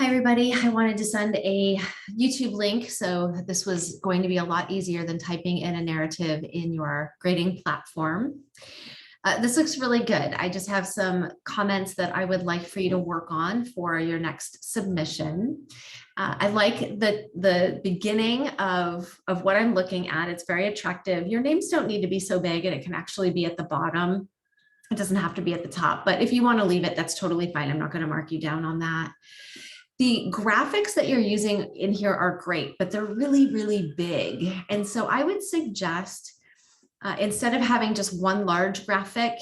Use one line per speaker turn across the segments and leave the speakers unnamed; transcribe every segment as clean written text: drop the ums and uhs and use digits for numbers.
Hi, everybody. I wanted to send a YouTube link. So this was going to be a lot easier than typing in a narrative in your grading platform. This looks really good. I just have some comments that I would like for you to work on for your next submission. I like the beginning of what I'm looking at. It's very attractive. Your names don't need to be so big, and it can actually be at the bottom. It doesn't have to be at the top, but if you want to leave it, that's totally fine. I'm not going to mark you down on that. The graphics that you're using in here are great, but they're really, really big. And so I would suggest instead of having just one large graphic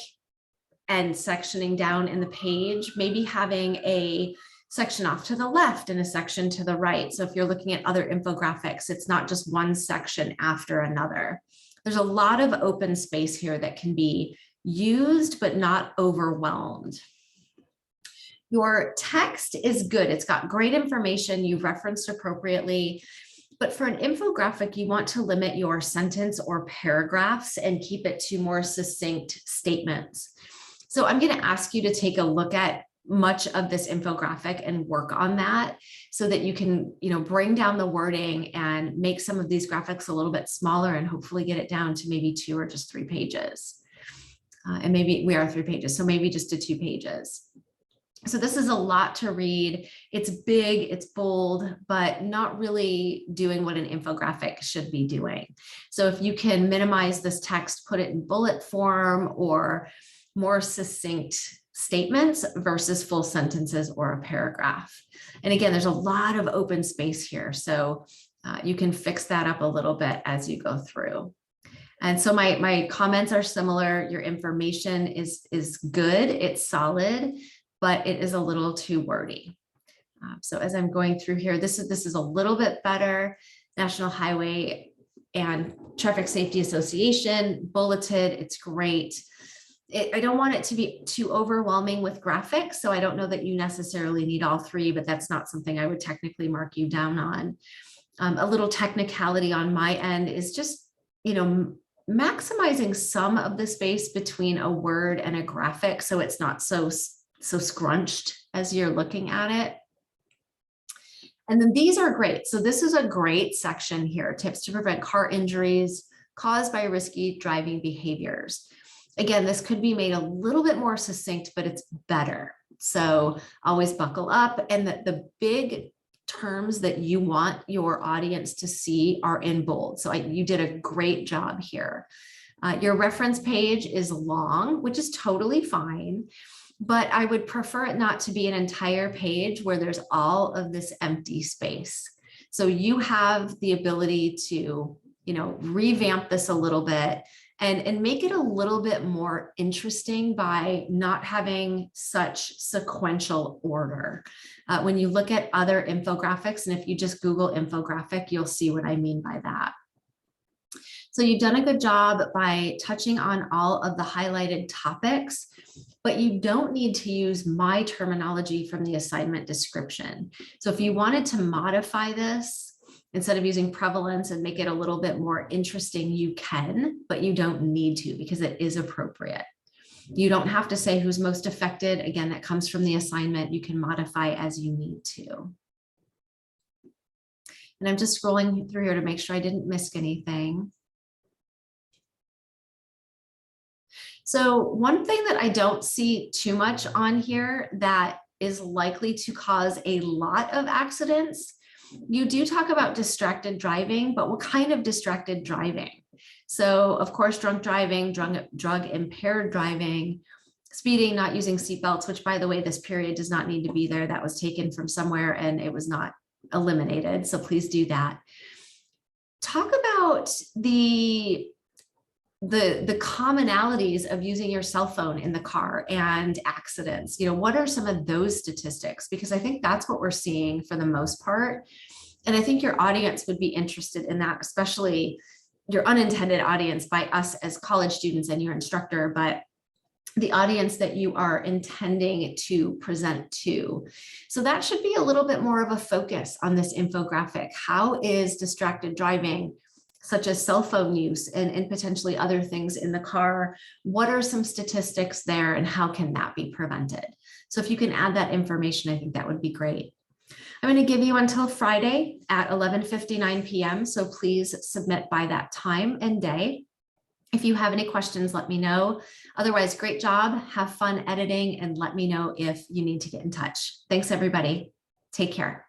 and sectioning down in the page, maybe having a section off to the left and a section to the right. So if you're looking at other infographics, it's not just one section after another. There's a lot of open space here that can be used, but not overwhelmed. Your text is good. It's got great information. You've referenced appropriately. But for an infographic, you want to limit your sentence or paragraphs and keep it to more succinct statements. So I'm going to ask you to take a look at much of this infographic and work on that so that you can, bring down the wording and make some of these graphics a little bit smaller and hopefully get it down to maybe 2 or just 3 pages. And maybe we are 3 pages, so maybe just to 2 pages. So this is a lot to read. It's big, it's bold, but not really doing what an infographic should be doing. So if you can minimize this text, put it in bullet form or more succinct statements versus full sentences or a paragraph. And again, there's a lot of open space here. So you can fix that up a little bit as you go through. And so my comments are similar. Your information is good, it's solid, but it is a little too wordy. So as I'm going through here, this is a little bit better. National Highway and Traffic Safety Association, bulleted, it's great. I don't want it to be too overwhelming with graphics, so I don't know that you necessarily need all 3, but that's not something I would technically mark you down on. A little technicality on my end is just, maximizing some of the space between a word and a graphic so it's not so scrunched as you're looking at it. And then these are great. So this is a great section here, tips to prevent car injuries caused by risky driving behaviors. Again, this could be made a little bit more succinct, but it's better. So always buckle up, and the big terms that you want your audience to see are in bold. So you did a great job here. Your reference page is long, which is totally fine, but I would prefer it not to be an entire page where there's all of this empty space. So you have the ability to, revamp this a little bit and make it a little bit more interesting by not having such sequential order. When you look at other infographics, and if you just Google infographic, you'll see what I mean by that. So you've done a good job by touching on all of the highlighted topics, but you don't need to use my terminology from the assignment description. So if you wanted to modify this, instead of using prevalence and make it a little bit more interesting, you can, but you don't need to because it is appropriate. You don't have to say who's most affected. Again, that comes from the assignment. You can modify as you need to. And I'm just scrolling through here to make sure I didn't miss anything. So one thing that I don't see too much on here that is likely to cause a lot of accidents, you do talk about distracted driving, but what kind of distracted driving? So of course, drunk driving, drug impaired driving, speeding, not using seatbelts, which by the way, this period does not need to be there. That was taken from somewhere and it was not eliminated. So please do that. Talk about the commonalities of using your cell phone in the car and accidents. What are some of those statistics? Because I think that's what we're seeing for the most part. And I think your audience would be interested in that, especially your unintended audience by us as college students and your instructor, but the audience that you are intending to present to. So that should be a little bit more of a focus on this infographic. How is distracted driving, such as cell phone use and potentially other things in the car? What are some statistics there and how can that be prevented? So if you can add that information, I think that would be great. I'm going to give you until Friday at 11:59 p.m. So please submit by that time and day. If you have any questions, let me know. Otherwise, great job. Have fun editing and let me know if you need to get in touch. Thanks, everybody. Take care.